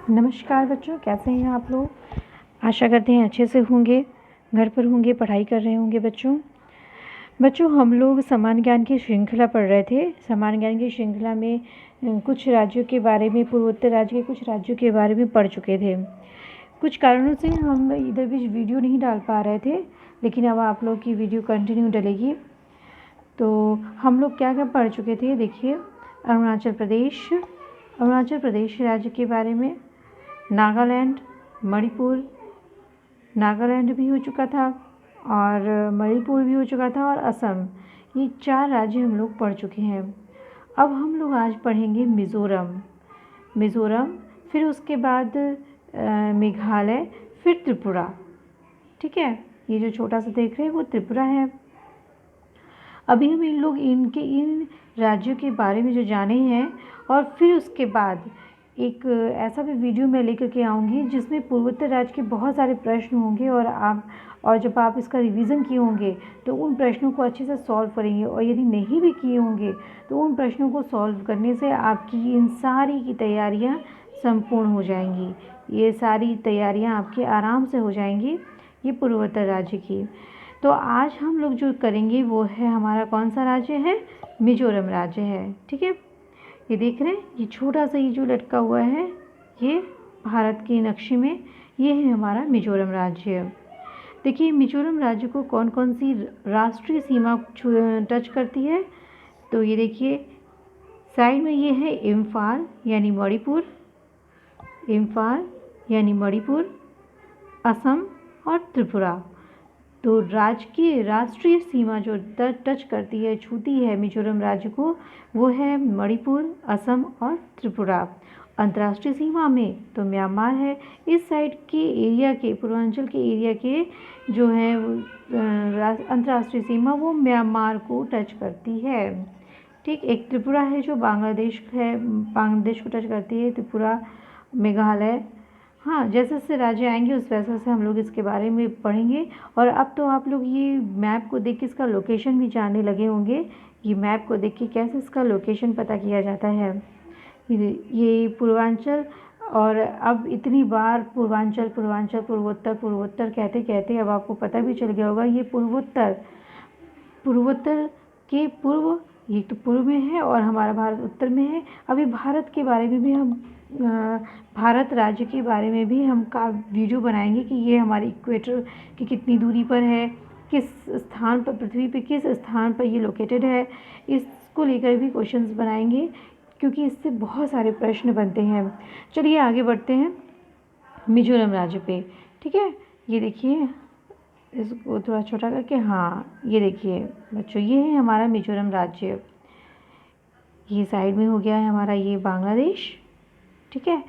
नमस्कार बच्चों, कैसे हैं आप लोग। आशा करते हैं अच्छे से होंगे, घर पर होंगे, पढ़ाई कर रहे होंगे। बच्चों हम लोग सामान्य ज्ञान की श्रृंखला पढ़ रहे थे। सामान्य ज्ञान की श्रृंखला में कुछ राज्यों के बारे में, पूर्वोत्तर राज्य के कुछ राज्यों के बारे में पढ़ चुके थे। कुछ कारणों से हम इधर भी वीडियो नहीं डाल पा रहे थे, लेकिन अब आप लोग की वीडियो कंटिन्यू डलेगी। तो हम लोग क्या क्या पढ़ चुके थे, देखिए। अरुणाचल प्रदेश राज्य के बारे में, नागालैंड, मणिपुर, नागालैंड भी हो चुका था और मणिपुर भी हो चुका था, और असम। ये 4 राज्य हम लोग पढ़ चुके हैं। अब हम लोग आज पढ़ेंगे मिज़ोरम, फिर उसके बाद मेघालय, फिर त्रिपुरा। ठीक है, ये जो छोटा सा देख रहे हैं वो त्रिपुरा है। अभी हम इन राज्यों के बारे में जो जाने हैं, और फिर उसके बाद एक ऐसा भी वीडियो मैं लेकर के आऊँगी जिसमें पूर्वोत्तर राज्य के बहुत सारे प्रश्न होंगे, और जब आप इसका रिवीजन किए होंगे तो उन प्रश्नों को अच्छे से सॉल्व करेंगे, और यदि नहीं भी किए होंगे तो उन प्रश्नों को सॉल्व करने से आपकी इन सारी की तैयारियां संपूर्ण हो जाएंगी। ये सारी तैयारियां आपकी आराम से हो जाएंगी, ये पूर्वोत्तर राज्य की। तो आज हम लोग जो करेंगे वो है, हमारा कौन सा राज्य है, मिजोरम राज्य है। ठीक है, ये देख रहे हैं, ये छोटा सा ये जो लटका हुआ है, ये भारत के नक्शे में ये है हमारा मिजोरम राज्य। देखिए मिजोरम राज्य को कौन कौन सी राष्ट्रीय सीमा टच करती है, तो ये देखिए साइड में ये है इम्फाल यानी मणिपुर, असम और त्रिपुरा। तो राज्य की राष्ट्रीय सीमा जो टच करती है, छूती है मिजोरम राज्य को, वो है मणिपुर, असम और त्रिपुरा। अंतर्राष्ट्रीय सीमा में तो म्यांमार है। इस साइड के एरिया के, पूर्वांचल के एरिया के जो है अंतर्राष्ट्रीय सीमा वो म्यांमार को टच करती है। ठीक, एक त्रिपुरा है जो बांग्लादेश को टच करती है, त्रिपुरा, मेघालय। हाँ, जैसे जैसे राज्य आएंगे उस वैसे से हम लोग इसके बारे में पढ़ेंगे। और अब तो आप लोग ये मैप को देख के इसका लोकेशन भी जानने लगे होंगे। ये मैप को देख के कैसे इसका लोकेशन पता किया जाता है। ये पूर्वांचल, और अब इतनी बार पूर्वांचल पूर्वोत्तर कहते कहते अब आपको पता भी चल गया होगा, ये पूर्वोत्तर के पूर्व, ये तो पूर्व में है और हमारा भारत उत्तर में है। अभी भारत के बारे में भी हम भारत राज्य के बारे में भी हम का वीडियो बनाएंगे कि ये हमारे इक्वेटर की कितनी दूरी पर है, किस स्थान पर, पृथ्वी पे किस स्थान पर ये लोकेटेड है। इसको लेकर भी क्वेश्चंस बनाएंगे, क्योंकि इससे बहुत सारे प्रश्न बनते हैं। चलिए आगे बढ़ते हैं मिजोरम राज्य पे। ठीक है, ये देखिए, इसको थोड़ा छोटा करके, हाँ ये देखिए बच्चों, ये है हमारा मिजोरम राज्य। ये साइड में हो गया है हमारा ये बांग्लादेश। ठीक है,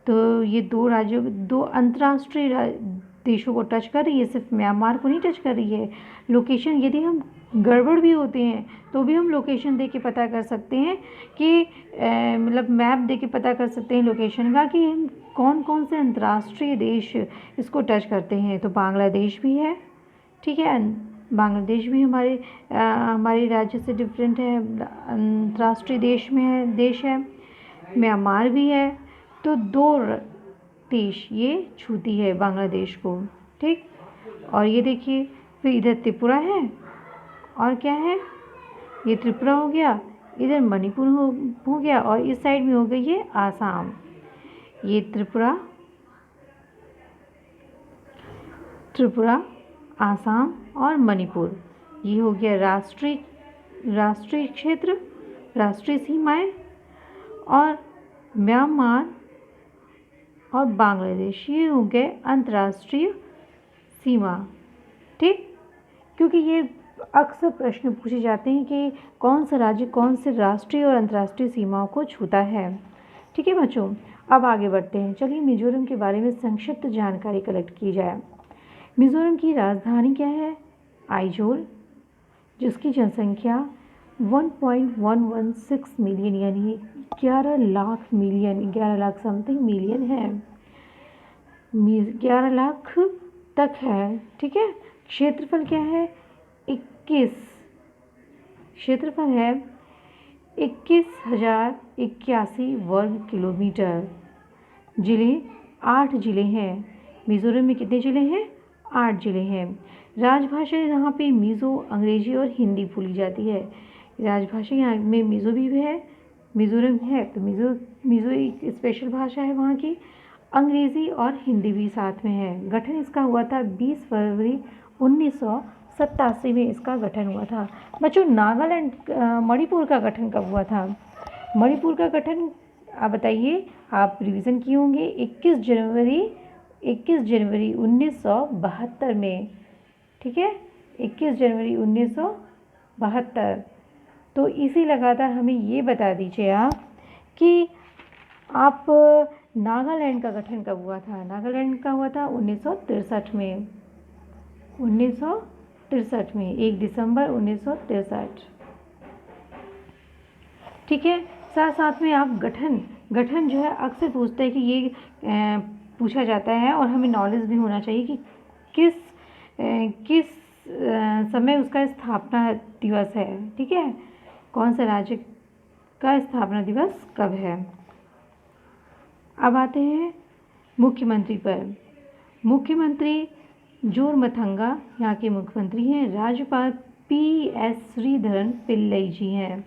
तो ये 2 राज्यों, 2 अंतर्राष्ट्रीय देशों को टच कर रही है, सिर्फ म्यांमार को नहीं टच कर रही है। लोकेशन यदि हम गड़बड़ भी होते हैं तो भी हम लोकेशन दे के पता कर सकते हैं कि मतलब मैप दे के पता कर सकते हैं लोकेशन का, कि हम कौन कौन से अंतर्राष्ट्रीय देश इसको टच करते हैं। तो बांग्लादेश भी है। ठीक है, बांग्लादेश भी हमारे राज्य से डिफरेंट है, अंतर्राष्ट्रीय देश है। म्यांमार भी है। तो 2 देश ये छूती है बांग्लादेश को। ठीक, और ये देखिए फिर इधर त्रिपुरा है, और क्या है, ये त्रिपुरा हो गया, इधर मणिपुर हो गया, और इस साइड में हो गई है आसाम। ये त्रिपुरा, आसाम और मणिपुर, ये हो गया राष्ट्रीय क्षेत्र, राष्ट्रीय सीमाएं। और म्यांमार और बांग्लादेश ये हो गए अंतर्राष्ट्रीय सीमा। ठीक, क्योंकि ये अक्सर प्रश्न पूछे जाते हैं कि कौन सा राज्य कौन से राष्ट्रीय और अंतर्राष्ट्रीय सीमाओं को छूता है। ठीक है बच्चों, अब आगे बढ़ते हैं। चलिए मिजोरम के बारे में संक्षिप्त जानकारी कलेक्ट की जाए। मिजोरम की राजधानी क्या है, आइजोल, जिसकी जनसंख्या 1.116 मिलियन यानी 11 लाख समथिंग मिलियन है, 11 लाख तक है। ठीक है, क्षेत्रफल क्या है, 21,081 वर्ग किलोमीटर। जिले 8 जिले हैं। मिज़ोरम में कितने ज़िले हैं? 8 ज़िले हैं। राजभाषा यहाँ पे मिज़ो, अंग्रेजी और हिंदी बोली जाती है। राजभाषा यहाँ में मिज़ो भी है, मिज़ोरम है तो मिज़ो एक स्पेशल भाषा है वहाँ की। अंग्रेज़ी और हिंदी भी साथ में है। गठन इसका हुआ था 20 फरवरी 1987 में इसका गठन हुआ था। बच्चों नागालैंड मणिपुर का गठन कब हुआ था? मणिपुर का गठन आप बताइए, आप रिवीजन किए होंगे 21 जनवरी 1972 में। ठीक है, 21 जनवरी 1972। तो इसी लगातार हमें ये बता दीजिए आप कि आप नागालैंड का गठन कब हुआ था? नागालैंड का हुआ था 1963 में। 1963 में 1 दिसंबर 1963। ठीक है, साथ साथ में आप गठन जो है अक्सर पूछते हैं कि ये पूछा जाता है और हमें नॉलेज भी होना चाहिए कि किस समय उसका स्थापना दिवस है। ठीक है, कौन सा राज्य का स्थापना दिवस कब है। अब आते हैं मुख्यमंत्री पर। मुख्यमंत्री जोरमथंगा यहाँ के मुख्यमंत्री हैं। राज्यपाल PS श्रीधरन पिल्लई जी हैं।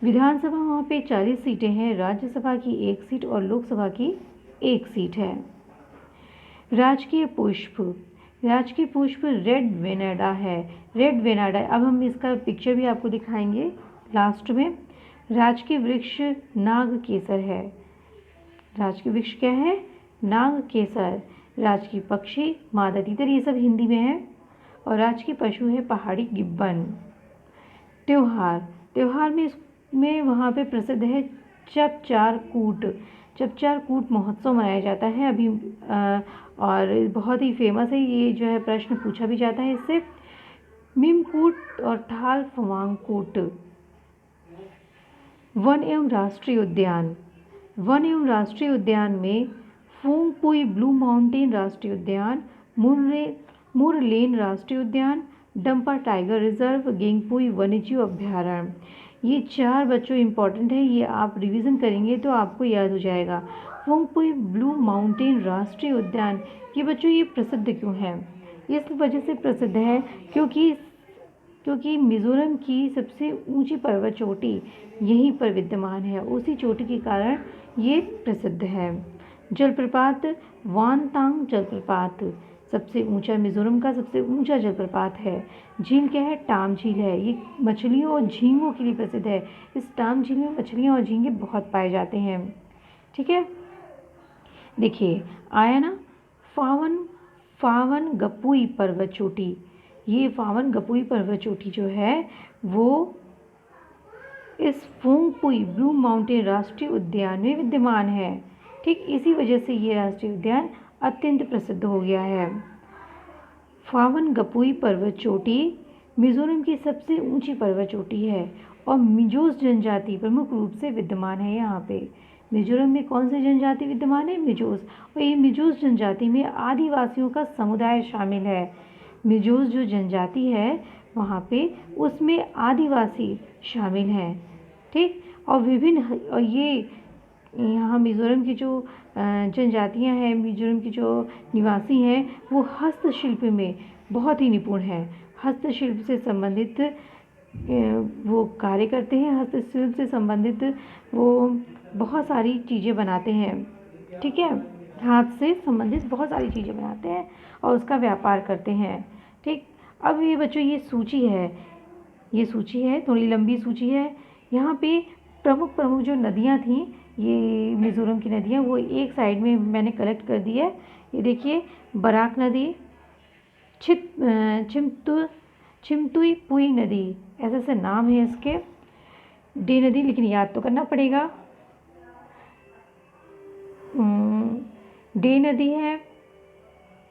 विधानसभा वहाँ पे 40 सीटें हैं। राज्यसभा की 1 सीट और लोकसभा की 1 सीट है। राजकीय पुष्प रेड वेनेडा है। रेड वेनेडा, अब हम इसका पिक्चर भी आपको दिखाएंगे लास्ट में। राजकीय वृक्ष नाग केसर है। राजकीय वृक्ष क्या है? नाग केसर। राजकीय पक्षी मादा तीतर, ये सब हिंदी में है। और राजकीय पशु है पहाड़ी गिब्बन। त्योहार में वहाँ पे प्रसिद्ध है चपचार कूट महोत्सव मनाया जाता है अभी, और बहुत ही फेमस है ये जो है, प्रश्न पूछा भी जाता है इससे। मीमकूट और ठाल फवांगकूट। वन एवं राष्ट्रीय उद्यान में फोंगपुई ब्लू माउंटेन राष्ट्रीय उद्यान, मुरलेन राष्ट्रीय उद्यान, डंपा टाइगर रिजर्व, गेंगपुई वन्यजीव अभ्यारण्य। ये 4 बच्चों इम्पॉर्टेंट है, ये आप रिवीजन करेंगे तो आपको याद हो जाएगा। फोंगपुई ब्लू माउंटेन राष्ट्रीय उद्यान, ये बच्चों ये प्रसिद्ध क्यों है? इस वजह से प्रसिद्ध है क्योंकि मिज़ोरम की सबसे ऊंची पर्वत चोटी यहीं पर विद्यमान है। उसी चोटी के कारण ये प्रसिद्ध है। जलप्रपात वानतांग जलप्रपात सबसे ऊंचा, मिज़ोरम का सबसे ऊंचा जलप्रपात है। झील क्या है? टाम झील है। ये मछलियों और झींगों के लिए प्रसिद्ध है। इस टाम झील में मछलियाँ और झींगे बहुत पाए जाते हैं। ठीक है, देखिए आया ना, फावन गपुई पर्वत चोटी। ये फावन गपुई पर्वत चोटी जो है वो इस फोंगपुई ब्लू माउंटेन राष्ट्रीय उद्यान में विद्यमान है। ठीक, इसी वजह से ये राष्ट्रीय उद्यान अत्यंत प्रसिद्ध हो गया है। फावन गपुई पर्वत चोटी मिज़ोरम की सबसे ऊंची पर्वत चोटी है और मिजोस जनजाति प्रमुख रूप से विद्यमान है। यहाँ पे मिज़ोरम में कौन सी जनजाति विद्यमान है? मिजोस। और ये मिजोस जनजाति में आदिवासियों का समुदाय शामिल है। मिजोस जो जनजाति है वहाँ पे उसमें आदिवासी शामिल हैं। ठीक, और विभिन्न, और ये यहाँ मिज़ोरम की जो जनजातियाँ हैं, मिज़ोरम की जो निवासी हैं वो हस्तशिल्प में बहुत ही निपुण हैं। हस्तशिल्प से संबंधित वो कार्य करते हैं। हस्तशिल्प से संबंधित वो बहुत सारी चीज़ें बनाते हैं। ठीक है, हाथ से संबंधित बहुत सारी चीज़ें बनाते हैं और उसका व्यापार करते हैं। ठीक, अब ये बच्चों ये सूची है, थोड़ी लंबी सूची है। यहाँ पे प्रमुख जो नदियाँ थीं, ये मिज़ोरम की नदियाँ, वो एक साइड में मैंने कलेक्ट कर दी है। ये देखिए, बराक नदी, छिमतुई पुई नदी, ऐसे ऐसे नाम है इसके। डे नदी, लेकिन याद तो करना पड़ेगा। डे नदी है,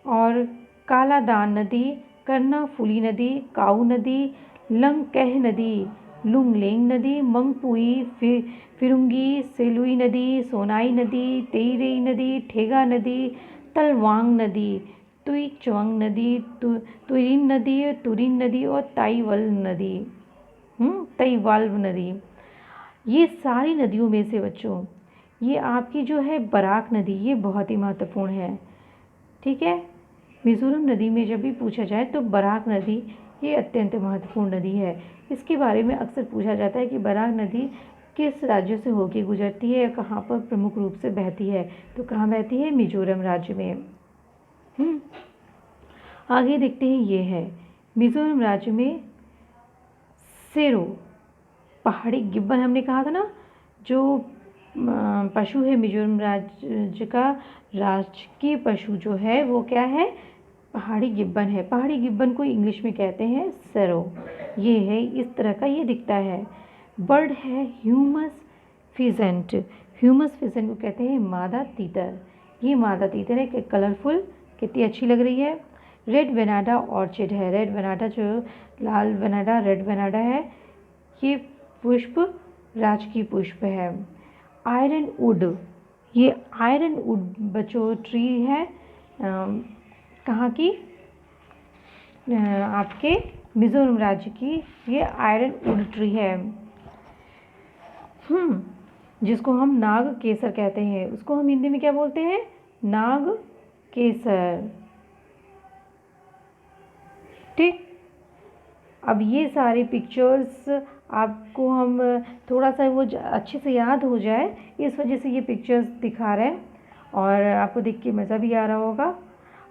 और कालादान नदी, कर्नाफुली नदी, काऊ नदी, लंगकह नदी, लुंगलेंग नदी, मंगपुई, फिरुंगी, सेलुई नदी, सोनाई नदी, तेईरेई नदी, ठेगा नदी, तलवांग नदी, तुईचुंग नदी, तुरिन नदी और ताईवाल नदी। ये सारी नदियों में से बच्चों ये आपकी जो है बराक नदी, ये बहुत ही महत्वपूर्ण है। ठीक है, मिज़ोरम नदी में जब भी पूछा जाए तो बराक नदी ये अत्यंत महत्वपूर्ण नदी है। इसके बारे में अक्सर पूछा जाता है कि बराक नदी किस राज्य से होकर गुजरती है, कहाँ पर प्रमुख रूप से बहती है। तो कहाँ बहती है? मिजोरम राज्य में। आगे देखते हैं, ये है मिजोरम राज्य में सेरो पहाड़ी गिब्बन, हमने कहा था ना, जो पशु है मिजोरम राज्य का राजकीय पशु जो है वो क्या है? पहाड़ी गिब्बन है। पहाड़ी गिब्बन को इंग्लिश में कहते हैं सेरो। ये है, इस तरह का ये दिखता है। बर्ड है ह्यूमस फिजेंट। ह्यूमस फिजेंट को कहते हैं मादा तीतर। ये मादा तीतर है कि कलरफुल, कितनी अच्छी लग रही है। रेड वेनाडा ऑर्चिड है। रेड वेनाडा जो लाल वेनाडा, रेड वेनाडा है, ये पुष्प राजकीय पुष्प है। आयरन वुड, ये आयरन वुड बच्चों ट्री है, कहाँ की? आपके मिजोरम राज्य की ये आयरन वुड ट्री है। जिसको हम नाग केसर कहते हैं, उसको हम हिंदी में क्या बोलते हैं? नाग केसर। ठीक, अब ये सारे पिक्चर्स आपको हम थोड़ा सा वो अच्छे से याद हो जाए, इस वजह से ये पिक्चर्स दिखा रहे हैं और आपको देख के मज़ा भी आ रहा होगा।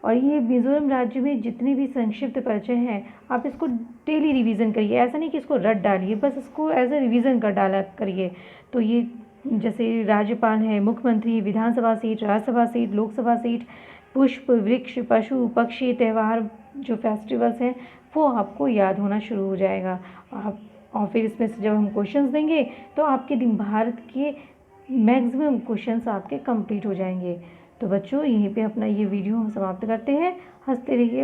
और ये मिज़ोरम राज्य में जितने भी संक्षिप्त परिचय हैं, आप इसको डेली रिवीजन करिए। ऐसा नहीं कि इसको रट डालिए, बस इसको एज ए रिवीजन कर डाला करिए। तो ये जैसे राज्यपाल है, मुख्यमंत्री, विधानसभा seat, Rajya Sabha seat, Lok Sabha seat, पुष्प, वृक्ष, पशु, पक्षी, त्यौहार, जो फेस्टिवल्स हैं वो आपको याद होना शुरू हो जाएगा। आप और फिर इसमें से जब हम क्वेश्चंस देंगे तो आपके दिन भारत के मैक्सिमम क्वेश्चंस आपके कंप्लीट हो जाएंगे। तो बच्चों, यहीं पे अपना ये वीडियो हम समाप्त करते हैं। हंसते रहिए।